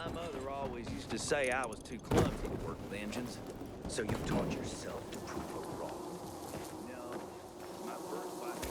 My mother always used to say I was too clumsy to work with engines. So you taught yourself to prove her wrong. No, my first wife.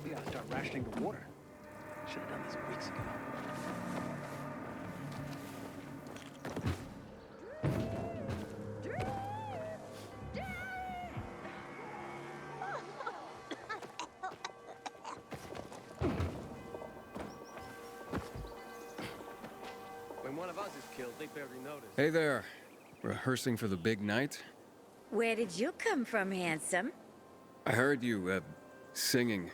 We gotta start rationing the water. Should have done this weeks ago. When one of us is killed, they barely notice. Hey there. Rehearsing for the big night? Where did you come from, handsome? I heard you, singing.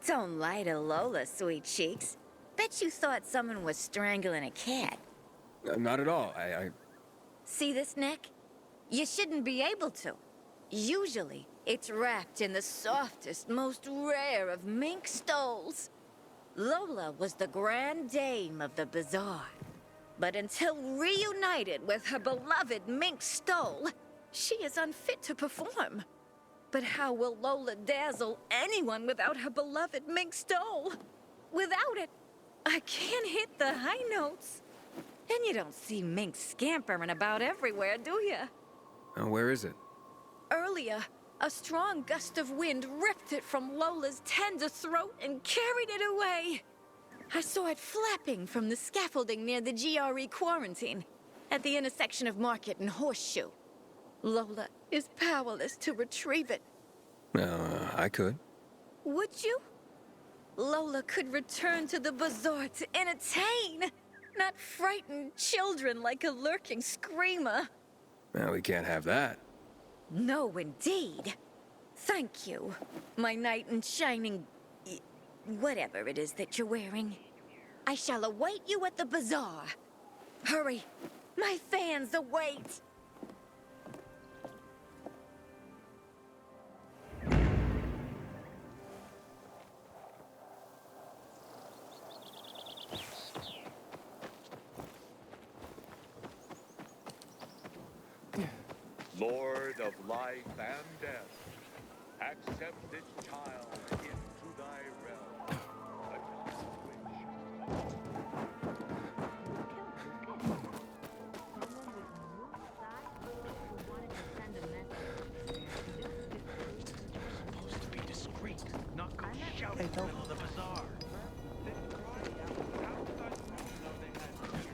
Don't lie to Lola, sweet cheeks. Bet you thought someone was strangling a cat. Not at all. I... See this neck? You shouldn't be able to. Usually, it's wrapped in the softest, most rare of mink stoles. Lola was the grand dame of the bazaar. But until reunited with her beloved mink stole, she is unfit to perform. But how will Lola dazzle anyone without her beloved mink stole? Without it, I can't hit the high notes. And you don't see minks scampering about everywhere, do you? where is it? Earlier, a strong gust of wind ripped it from Lola's tender throat and carried it away. I saw it flapping from the scaffolding near the GRE quarantine, at the intersection of Market and Horseshoe. Lola is powerless to retrieve it. I could. Would you? Lola could return to the bazaar to entertain, not frighten children like a lurking screamer. Well, we can't have that. No, indeed. Thank you, my knight in shining... whatever it is that you're wearing. I shall await you at the bazaar. Hurry, my fans await. Lord of life and death, accept this child into thy realm, a child Supposed to be discreet, not go shouting in the middle of the bazaar.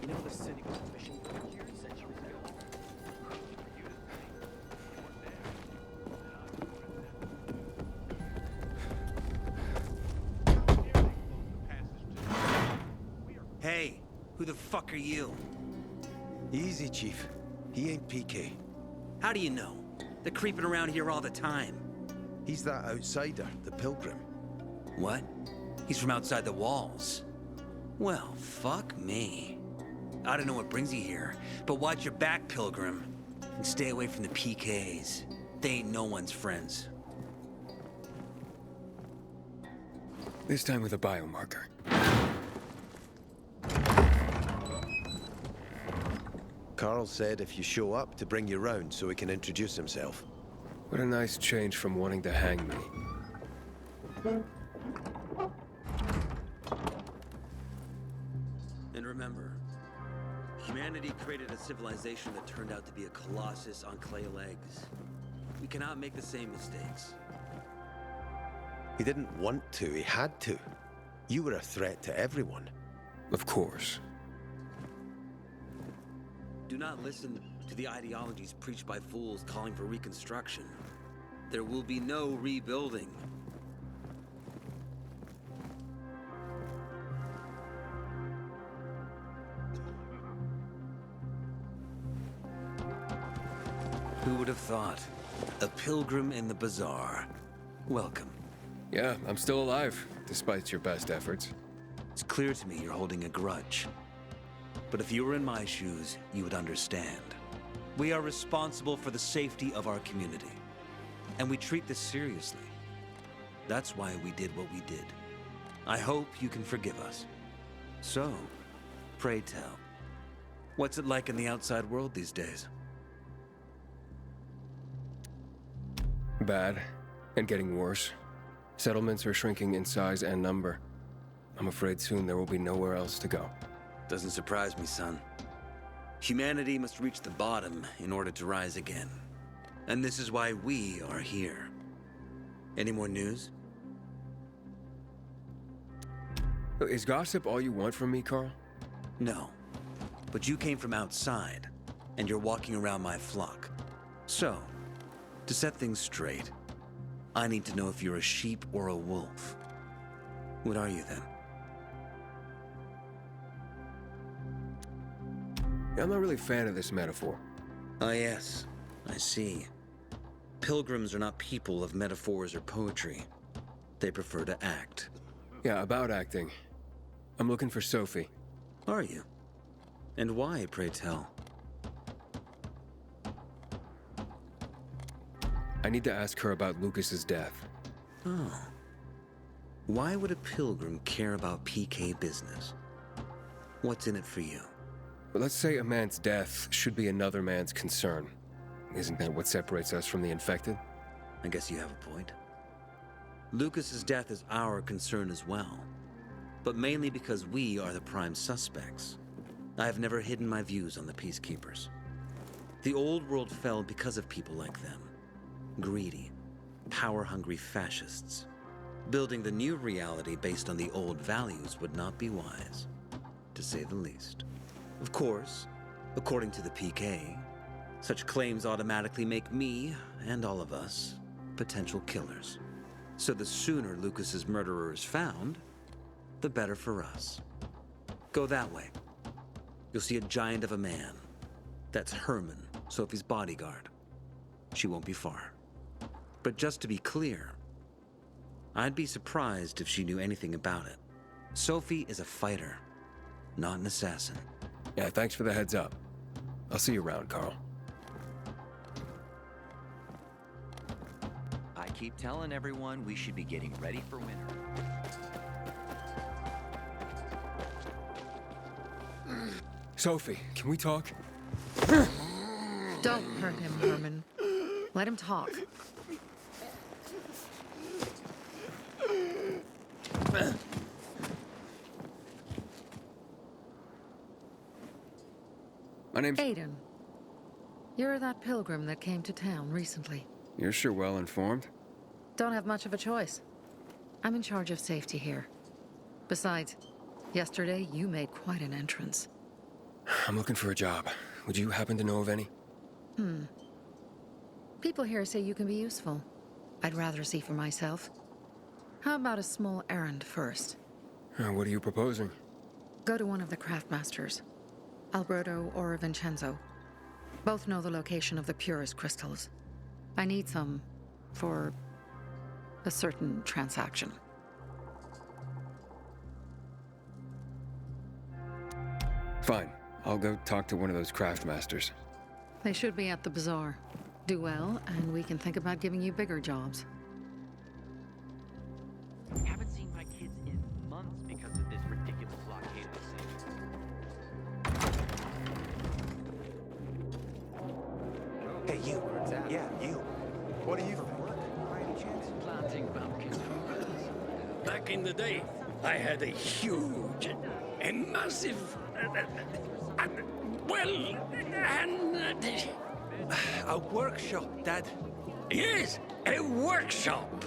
You know the city was fishing for years centuries ago. Hey, who the fuck are you? Easy, Chief. He ain't PK. How do you know? They're creeping around here all the time. He's that outsider, the pilgrim. What? He's from outside the walls. Well, fuck me. I don't know what brings you here, but watch your back, pilgrim. And stay away from the PKs. They ain't no one's friends. This time with a biomarker. Carl said if you show up to bring you round so he can introduce himself. What a nice change from wanting to hang me. And remember, humanity created a civilization that turned out to be a colossus on clay legs. We cannot make the same mistakes. He didn't want to, he had to. You were a threat to everyone. Of course. Do not listen to the ideologies preached by fools calling for reconstruction. There will be no rebuilding. Who would have thought? A pilgrim in the bazaar. Welcome. Yeah, I'm still alive, despite your best efforts. It's clear to me you're holding a grudge. But if you were in my shoes, you would understand. We are responsible for the safety of our community. And we treat this seriously. That's why we did what we did. I hope you can forgive us. So, pray tell, what's it like in the outside world these days? Bad, and getting worse. Settlements are shrinking in size and number. I'm afraid soon there will be nowhere else to go. Doesn't surprise me, son. Humanity must reach the bottom in order to rise again. And this is why we are here. Any more news? Is gossip all you want from me, Carl? No. But you came from outside, and you're walking around my flock. So, to set things straight, I need to know if you're a sheep or a wolf. What are you then? I'm not really a fan of this metaphor. Ah, yes. I see. Pilgrims are not people of metaphors or poetry. They prefer to act. Yeah, about acting. I'm looking for Sophie. Are you? And why, pray tell? I need to ask her about Lucas's death. Oh. Why would a pilgrim care about PK business? What's in it for you? But let's say a man's death should be another man's concern. Isn't that what separates us from the infected? I guess you have a point. Lucas's death is our concern as well. But mainly because we are the prime suspects. I have never hidden my views on the Peacekeepers. The old world fell because of people like them. Greedy, power-hungry fascists. Building the new reality based on the old values would not be wise, to say the least. Of course, according to the PK, such claims automatically make me, and all of us, potential killers. So the sooner Lucas's murderer is found, the better for us. Go that way. You'll see a giant of a man. That's Herman, Sophie's bodyguard. She won't be far. But just to be clear, I'd be surprised if she knew anything about it. Sophie is a fighter, not an assassin. Yeah, thanks for the heads up. I'll see you around, Carl. I keep telling everyone we should be getting ready for winter. Sophie, can we talk? Don't hurt him, Herman. Let him talk. My name's... Aidan. You're that pilgrim that came to town recently. You're sure well informed. Don't have much of a choice. I'm in charge of safety here. Besides, yesterday you made quite an entrance. I'm looking for a job. Would you happen to know of any? People here say you can be useful. I'd rather see for myself. How about a small errand first? What are you proposing? Go to one of the craftmasters. Alberto or Vincenzo. Both know the location of the purest crystals. I need some for a certain transaction. Fine. I'll go talk to one of those craftmasters. They should be at the bazaar. Do well, and we can think about giving you bigger jobs. Haven't seen my kids in months because of this ridiculous blockade of the city. Hey, you. Yeah, you. What do you think? Planting pumpkins. Back in the day, I had a huge, a massive, A workshop, Dad. yes, a workshop.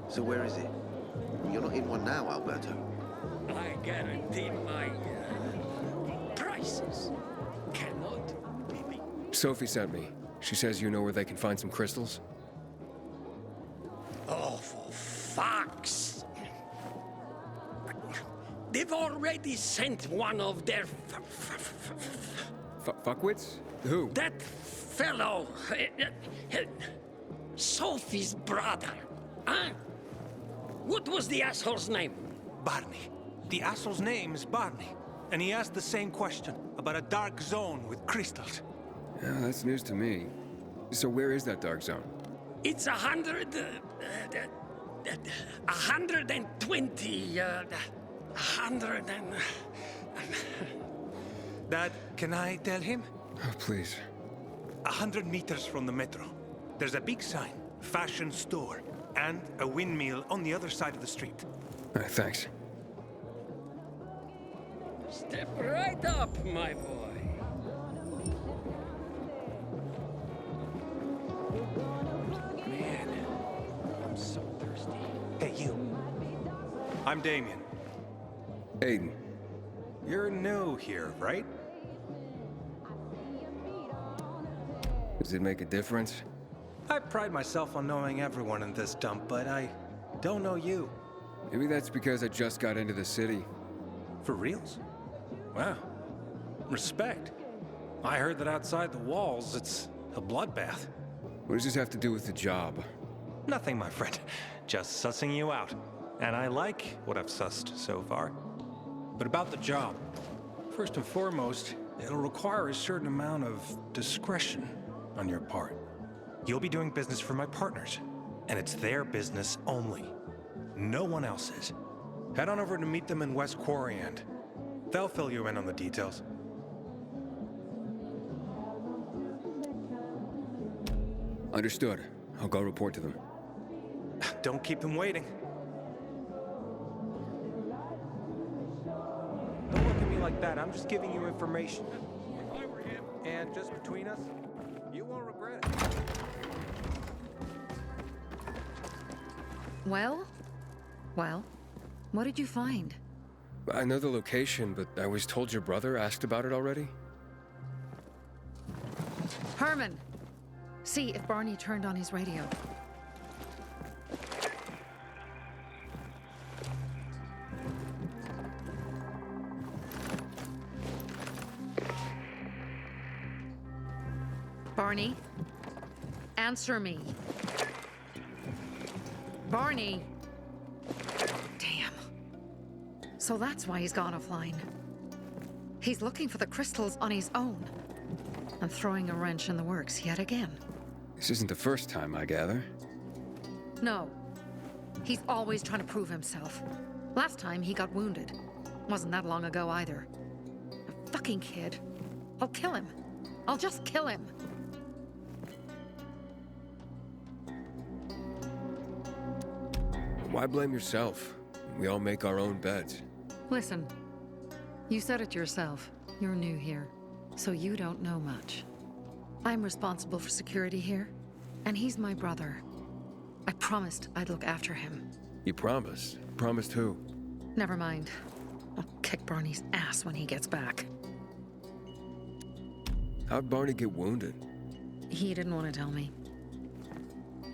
So where is it? You're not in one now, Alberto. I guarantee my prices cannot be beat. Sophie sent me. She says you know where they can find some crystals? Oh, for fuck's... They've already sent one of their... Fuckwits? Who? That fellow... Sophie's brother. Huh? What was the asshole's name? Barney. The asshole's name is Barney. And he asked the same question about a dark zone with crystals. Yeah, that's news to me. So where is that dark zone? It's 120, 100 and... Dad, can I tell him? Oh, please. 100 meters from the metro. There's a big sign, fashion store, and a windmill on the other side of the street. All right, thanks. Step right up, my boy. Man, I'm so thirsty. Hey, you. I'm Damien. Aiden. You're new here, right? Does it make a difference? I pride myself on knowing everyone in this dump, but I don't know you. Maybe that's because I just got into the city. For reals? Wow. Respect. I heard that outside the walls, it's a bloodbath. What does this have to do with the job? Nothing, my friend. Just sussing you out. And I like what I've sussed so far. But about the job. First and foremost, it'll require a certain amount of discretion on your part. You'll be doing business for my partners, and it's their business only. No one else's. Head on over to meet them in West Quarry End. They'll fill you in on the details. Understood. I'll go report to them. Don't keep them waiting. Don't look at me like that. I'm just giving you information. If I were him, and just between us, you won't regret it. Well? Well? What did you find? I know the location, but I was told your brother asked about it already. Herman! See if Barney turned on his radio. Barney? Answer me. Barney! Damn. So that's why he's gone offline. He's looking for the crystals on his own. And throwing a wrench in the works yet again. This isn't the first time, I gather. No. He's always trying to prove himself. Last time he got wounded. Wasn't that long ago either. A fucking kid. I'll kill him. I'll just kill him. Why blame yourself? We all make our own beds. Listen. You said it yourself. You're new here. So you don't know much. I'm responsible for security here, and he's my brother. I promised I'd look after him. You promised? Promised who? Never mind. I'll kick Barney's ass when he gets back. How'd Barney get wounded? He didn't want to tell me.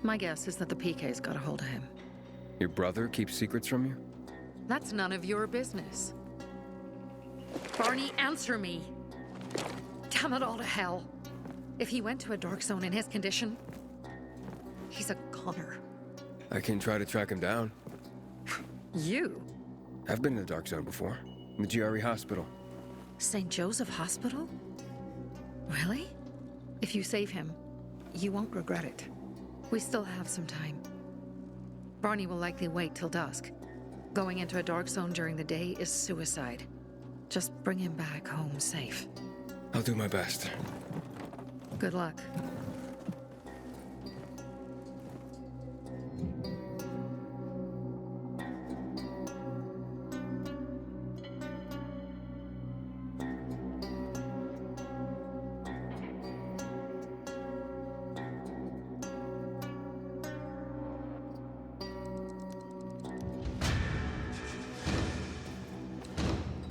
My guess is that the PK's got a hold of him. Your brother keeps secrets from you? That's none of your business. Barney, answer me! Damn it all to hell. If he went to a dark zone in his condition, he's a goner. I can try to track him down. You? I've been in the dark zone before. In the GRE hospital. St. Joseph Hospital? Really? If you save him, you won't regret it. We still have some time. Barney will likely wait till dusk. Going into a dark zone during the day is suicide. Just bring him back home safe. I'll do my best. Good luck.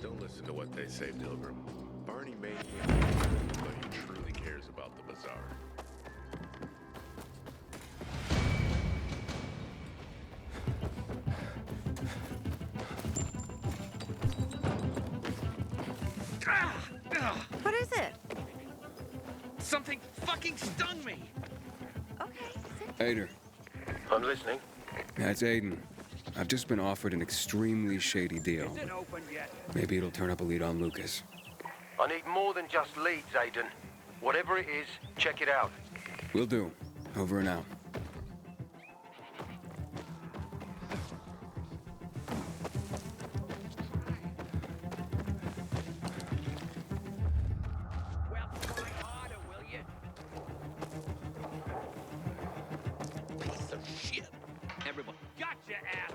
Don't listen to what they say, Pilgrim. Barney may be a but he truly cares about the bazaar. What is it? Something fucking stung me! Okay, sit. Aidan. I'm listening. That's Aiden. I've just been offered an extremely shady deal. Is it open yet? Maybe it'll turn up a lead on Lucas. I need more than just leads, Aiden. Whatever it is, check it out. Will do. Over and out. Well, try harder, will you? Piece of shit. Everyone, Gotcha, ass!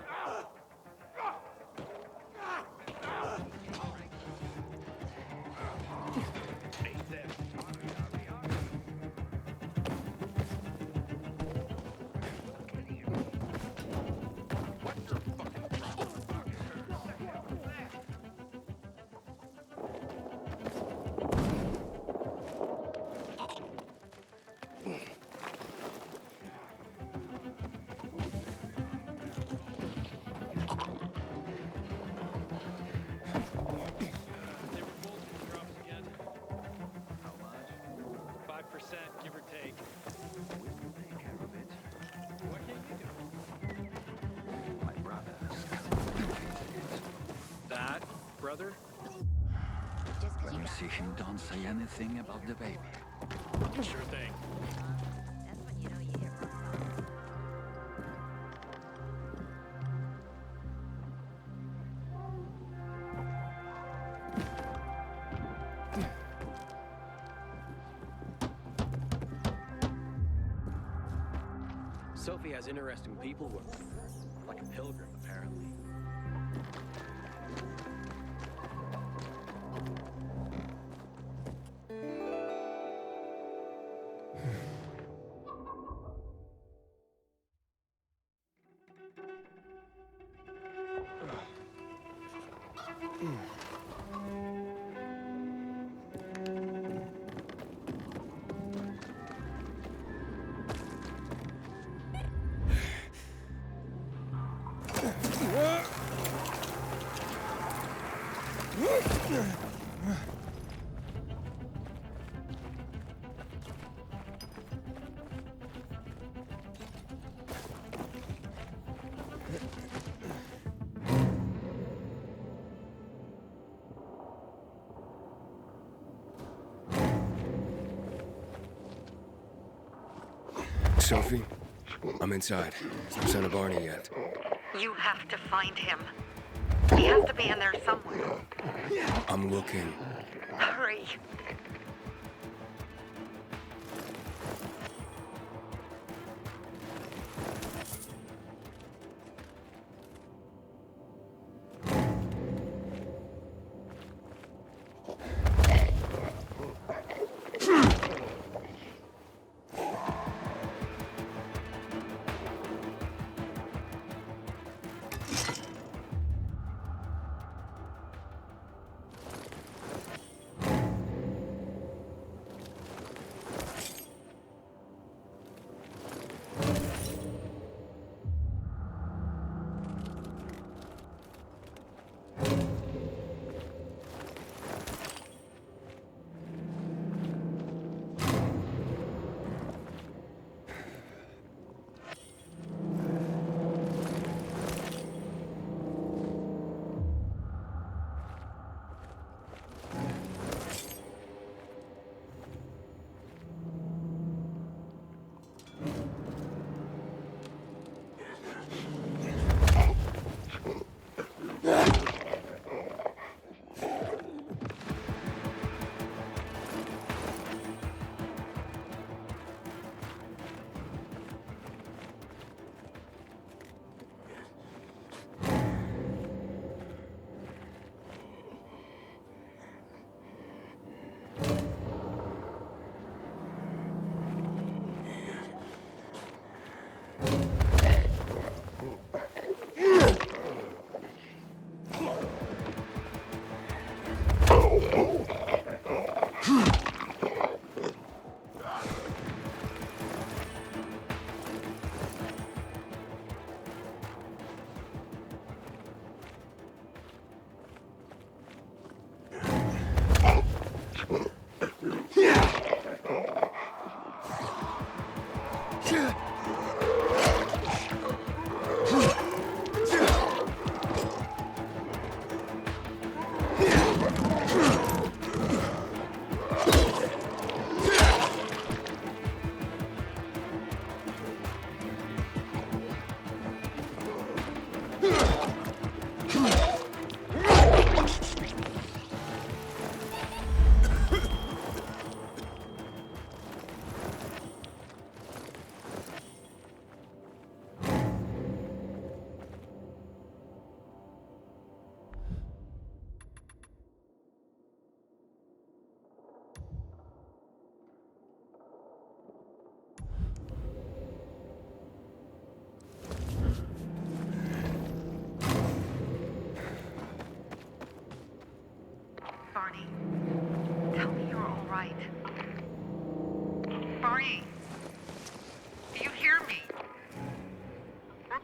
They were both drops again. How much? 5%, give or take. We'll take care of it. What can you do? My brother. That, brother? When you see him, don't say anything about the baby. Sure thing. That's when you know you hit rock bottom. Sophie has interesting people working for her. Like a pilgrim, apparently. Sophie, I'm inside. No sign of Barney yet. You have to find him. He has to be in there somewhere. I'm looking. Hurry.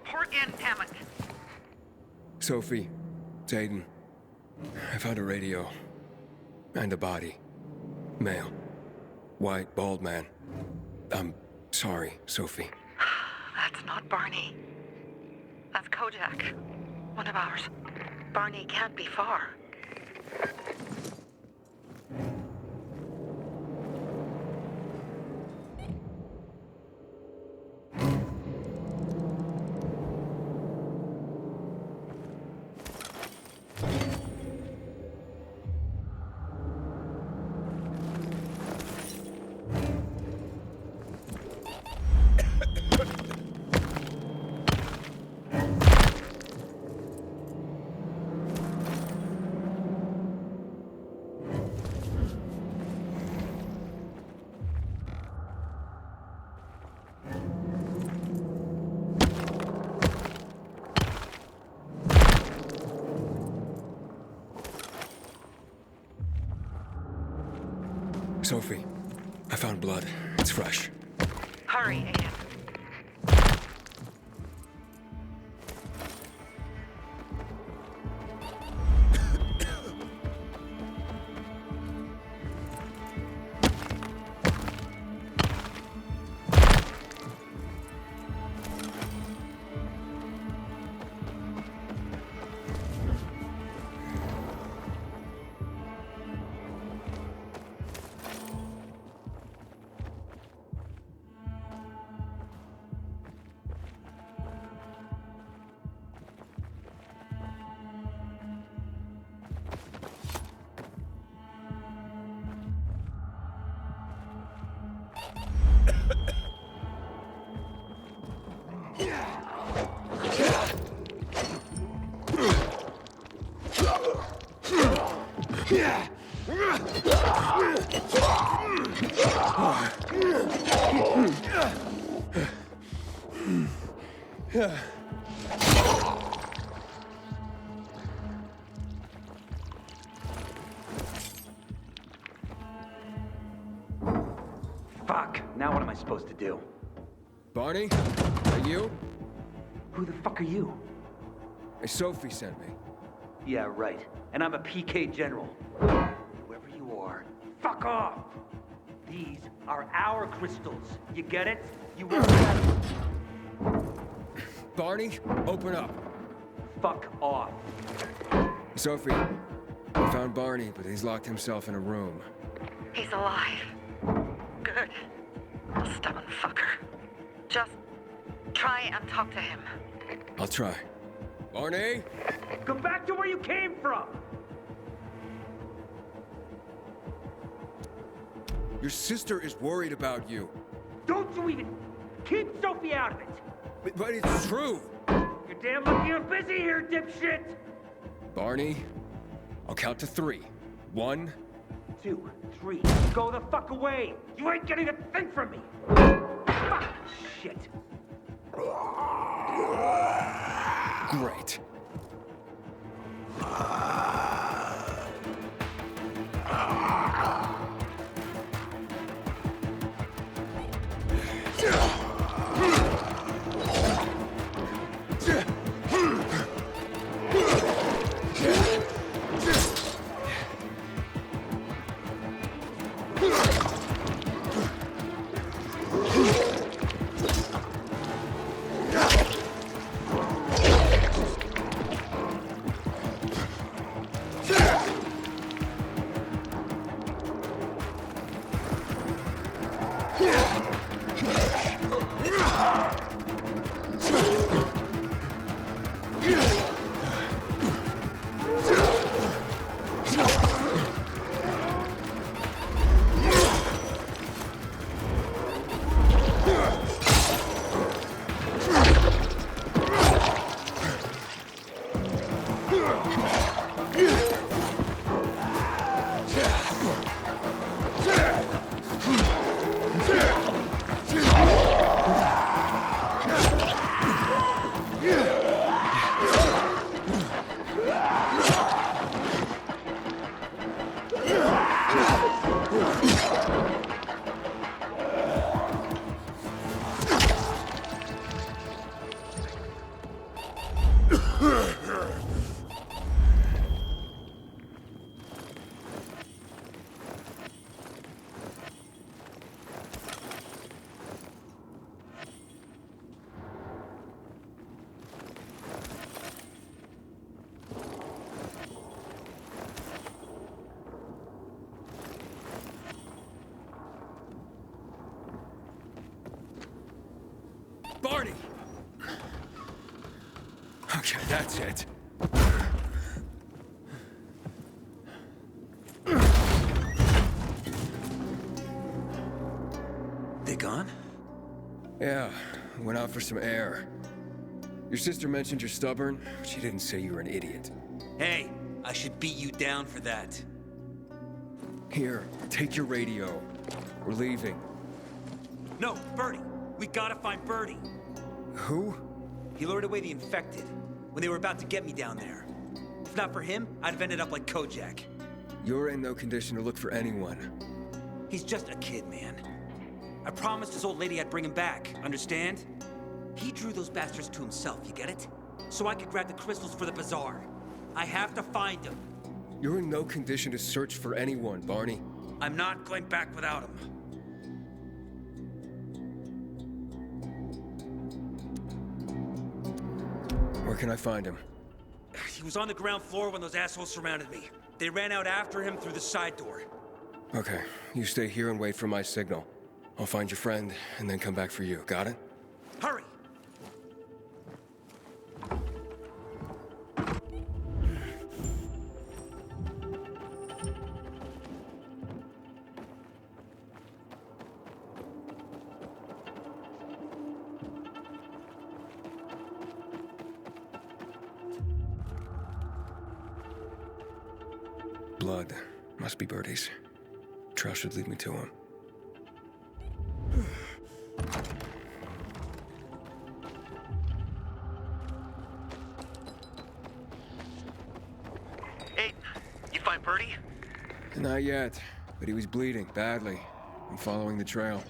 Report in, damn it. Sophie, it's Aidan. I found a radio. And a body. Male. White, bald man. I'm sorry, Sophie. That's not Barney. That's Kojak. One of ours. Barney can't be far. Sophie, I found blood. It's fresh. Hurry, Aidan. Fuck, now what am I supposed to do? Barney? Are you? Who the fuck are you? Sophie sent me. Yeah, right. And I'm a PK general. Whoever you are, fuck off! These are our crystals. You get it? You won't have them. Barney, open up. Fuck off. Sophie, I found Barney, but he's locked himself in a room. He's alive. Good. The stubborn fucker. Just try and talk to him. I'll try. Barney? Go back to where you came from! Your sister is worried about you. Don't you even... Keep Sophie out of it! But it's true! You're damn lucky I'm busy here, dipshit! Barney, I'll count to 3. 1, 2, 3. Go the fuck away! You ain't getting a thing from me! Fuck! Shit! Great. Barney! Okay, that's it. They gone? Yeah, went out for some air. Your sister mentioned you're stubborn, but she didn't say you were an idiot. Hey, I should beat you down for that. Here, take your radio. We're leaving. No, Birdie. We gotta find Birdie. Who? He lured away the infected when they were about to get me down there. If not for him, I'd have ended up like Kojak. You're in no condition to look for anyone. He's just a kid, man. I promised his old lady I'd bring him back, understand? He drew those bastards to himself, you get it? So I could grab the crystals for the bazaar. I have to find him. You're in no condition to search for anyone, Barney. I'm not going back without him. Where can I find him? He was on the ground floor when those assholes surrounded me. They ran out after him through the side door. Okay, you stay here and wait for my signal. I'll find your friend and then come back for you. Got it? Hurry! Blood. Must be Birdie's. Trail should lead me to him. Aiden, you find Birdie? Not yet, but he was bleeding badly. I'm following the trail.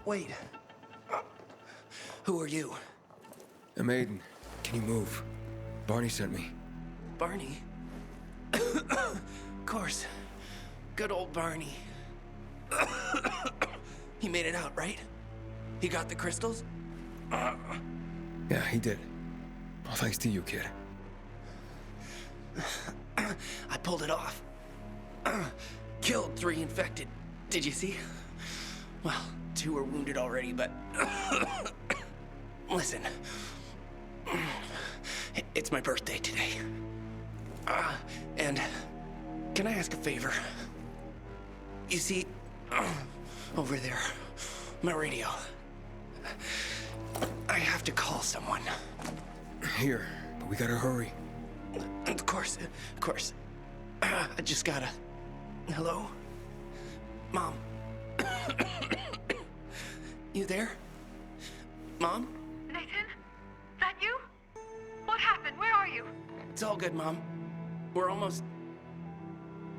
Wait. Who are you? I'm Aiden. Can you move? Barney sent me. Barney? Of course. Good old Barney. He made it out, right? He got the crystals? Yeah, he did. All thanks to you, kid. I pulled it off. Killed 3 infected. Did you see? Well, 2 are wounded already, but... Listen. It's my birthday today. And can I ask a favor? You see, over there, my radio. I have to call someone. Here, but we gotta hurry. Of course. I just gotta Hello? Mom? You there? Mom? Nathan? That you? What happened? Where are you? It's all good, Mom. We're almost...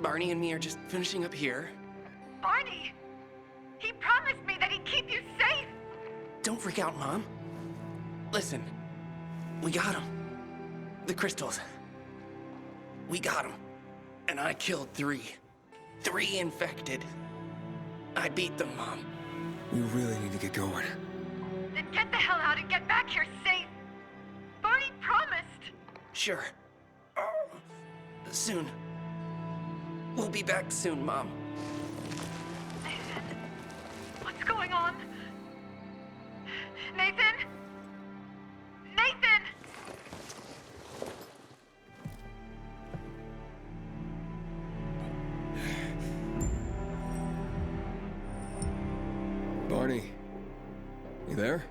Barney and me are just finishing up here. Barney! He promised me that he'd keep you safe! Don't freak out, Mom. Listen, we got him. The crystals. We got him. And I killed 3. 3 infected. I beat them, Mom. We really need to get going. Then get the hell out and get back here safe! Barney promised! Sure. Soon. We'll be back soon, Mom. Nathan? What's going on? Nathan? Nathan! Barney. You there?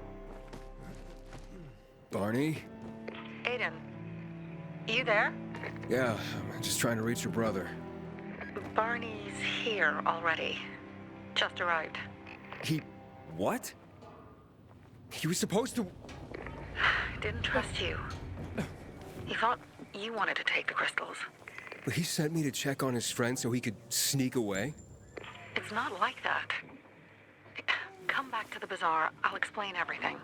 Barney? Aidan, you there? Yeah, I'm just trying to reach your brother. Barney's here already. Just arrived. He... what? He was supposed to... Didn't trust you. He thought you wanted to take the crystals. But he sent me to check on his friend so he could sneak away? It's not like that. Come back to the bazaar. I'll explain everything.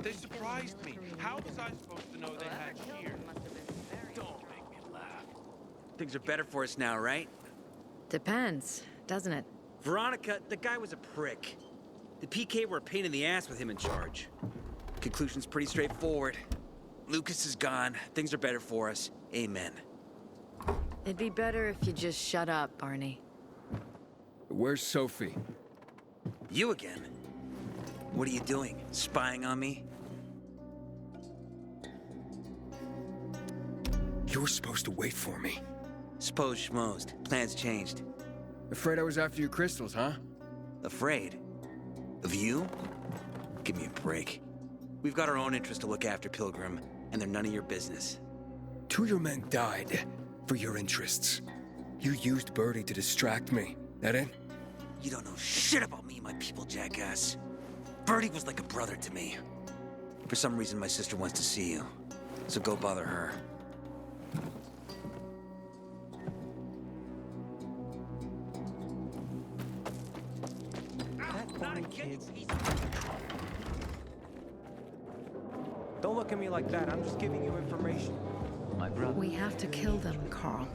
They surprised me. How was I supposed to know they had here? Don't make me laugh. Things are better for us now, right? Depends, doesn't it? Veronica, the guy was a prick. The PK were a pain in the ass with him in charge. Conclusion's pretty straightforward. Lucas is gone. Things are better for us. Amen. It'd be better if you just shut up, Barney. Where's Sophie? You again? What are you doing? Spying on me? You were supposed to wait for me. Suppose schmozed. Plans changed. Afraid I was after your crystals, huh? Afraid? Of you? Give me a break. We've got our own interests to look after, Pilgrim, and they're none of your business. 2 of your men died for your interests. You used Birdie to distract me. That it? You don't know shit about me and my people, jackass. Birdie was like a brother to me. For some reason, my sister wants to see you. So go bother her. Don't look at me like that. I'm just giving you information. My brother. We have to kill them, Carl.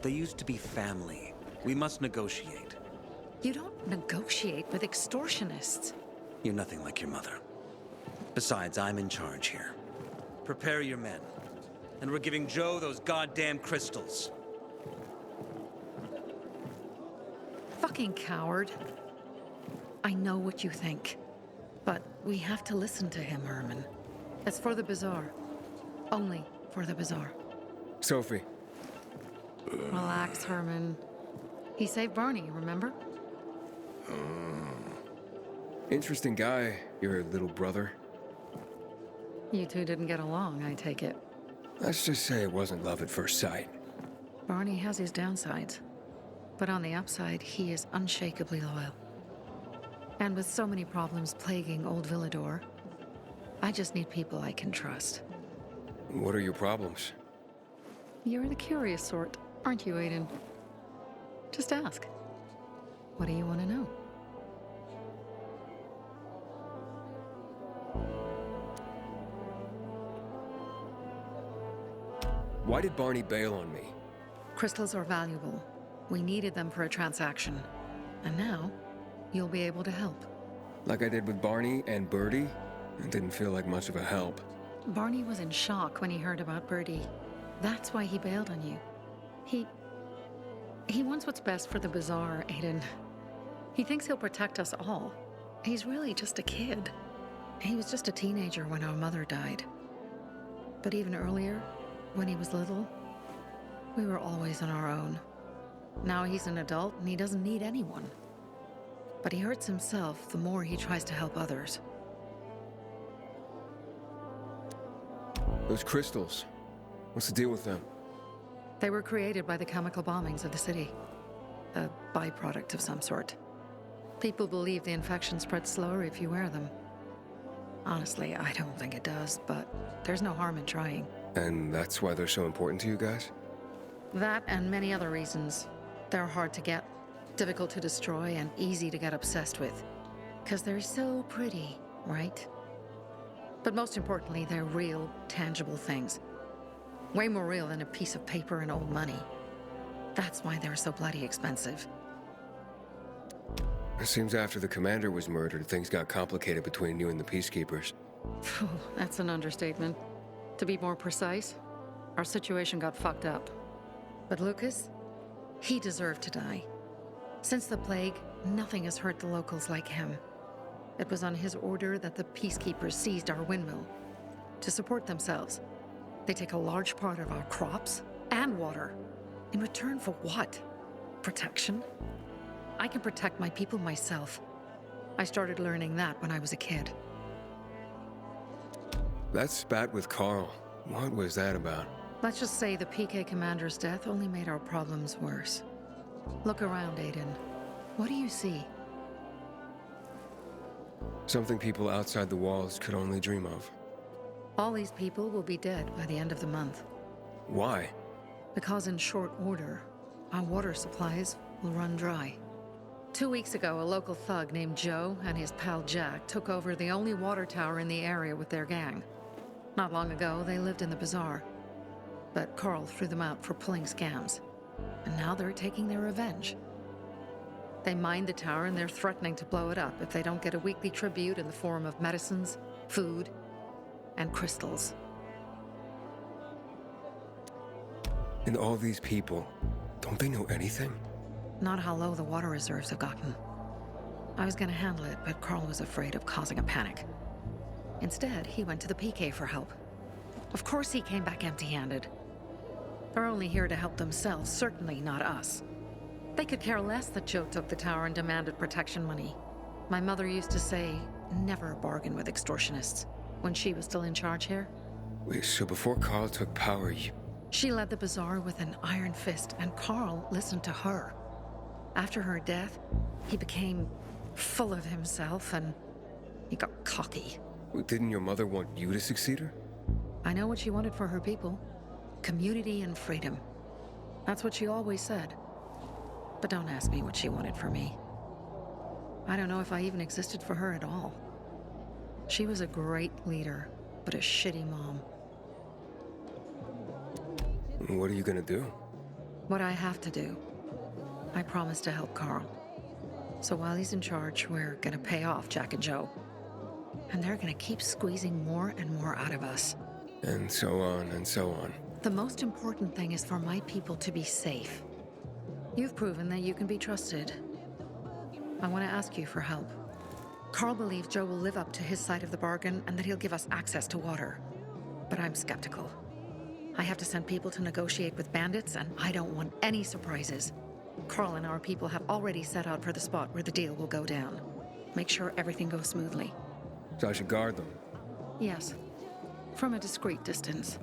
They used to be family. We must negotiate. You don't negotiate with extortionists. You're nothing like your mother. Besides, I'm in charge here. Prepare your men. And we're giving Joe those goddamn crystals. fucking coward. I know what you think. But we have to listen to him, Herman. It's for the bazaar. Only for the bazaar. Sophie. Relax, Herman. He saved Barney, remember? Interesting guy, your little brother. You two didn't get along, I take it. Let's just say it wasn't love at first sight. Barney has his downsides. But on the upside, he is unshakably loyal. And with so many problems plaguing Old Villador, I just need people I can trust. What are your problems? You're the curious sort, aren't you, Aiden? Just ask. What do you want to know? Why did Barney bail on me? Crystals are valuable. We needed them for a transaction. And now, you'll be able to help. Like I did with Barney and Birdie? It didn't feel like much of a help. Barney was in shock when he heard about Birdie. That's why he bailed on you. He wants what's best for the bazaar, Aiden. He thinks he'll protect us all. He's really just a kid. He was just a teenager when our mother died. But even earlier, when he was little, we were always on our own. Now he's an adult and he doesn't need anyone. But he hurts himself the more he tries to help others. Those crystals, what's the deal with them? They were created by the chemical bombings of the city. A byproduct of some sort. People believe the infection spreads slower if you wear them. Honestly, I don't think it does, but there's no harm in trying. And that's why they're so important to you guys? That and many other reasons. They're hard to get, difficult to destroy, and easy to get obsessed with. 'Cause they're so pretty, right? But most importantly, they're real, tangible things. Way more real than a piece of paper and old money. That's why they're so bloody expensive. It seems after the commander was murdered, things got complicated between you and the peacekeepers. That's an understatement. To be more precise, our situation got fucked up. But Lucas, he deserved to die. Since the plague, nothing has hurt the locals like him. It was on his order that the peacekeepers seized our windmill. To support themselves, they take a large part of our crops and water. In return for what? Protection? I can protect my people myself. I started learning that when I was a kid. That spat with Carl, what was that about? Let's just say the PK commander's death only made our problems worse. Look around, Aidan. What do you see? Something people outside the walls could only dream of. All these people will be dead by the end of the month. Why? Because in short order, our water supplies will run dry. 2 weeks ago, a local thug named Joe and his pal Jack took over the only water tower in the area with their gang. Not long ago, they lived in the bazaar. But Carl threw them out for pulling scams. And now they're taking their revenge. They mined the tower and they're threatening to blow it up if they don't get a weekly tribute in the form of medicines, food, and crystals. And all these people, don't they know anything? Not how low the water reserves have gotten. I was gonna handle it, but Carl was afraid of causing a panic. Instead, he went to the PK for help. Of course he came back empty-handed. They're only here to help themselves, certainly not us. They could care less that Joe took the tower and demanded protection money. My mother used to say, never bargain with extortionists, when she was still in charge here. Wait, so before Carl took power, you... She led the bazaar with an iron fist, and Carl listened to her. After her death, he became full of himself, and he got cocky. Didn't your mother want you to succeed her? I know what she wanted for her people. Community and freedom. That's what she always said. But don't ask me what she wanted for me. I don't know if I even existed for her at all. She was a great leader, but a shitty mom. What are you gonna do? What I have to do. I promised to help Carl. So while he's in charge, we're gonna pay off Jack and Joe. And they're gonna keep squeezing more and more out of us. And so on and so on. The most important thing is for my people to be safe. You've proven that you can be trusted. I want to ask you for help. Carl believes Joe will live up to his side of the bargain and that he'll give us access to water. But I'm skeptical. I have to send people to negotiate with bandits, and I don't want any surprises. Carl and our people have already set out for the spot where the deal will go down. Make sure everything goes smoothly. So I should guard them? Yes. From a discreet distance.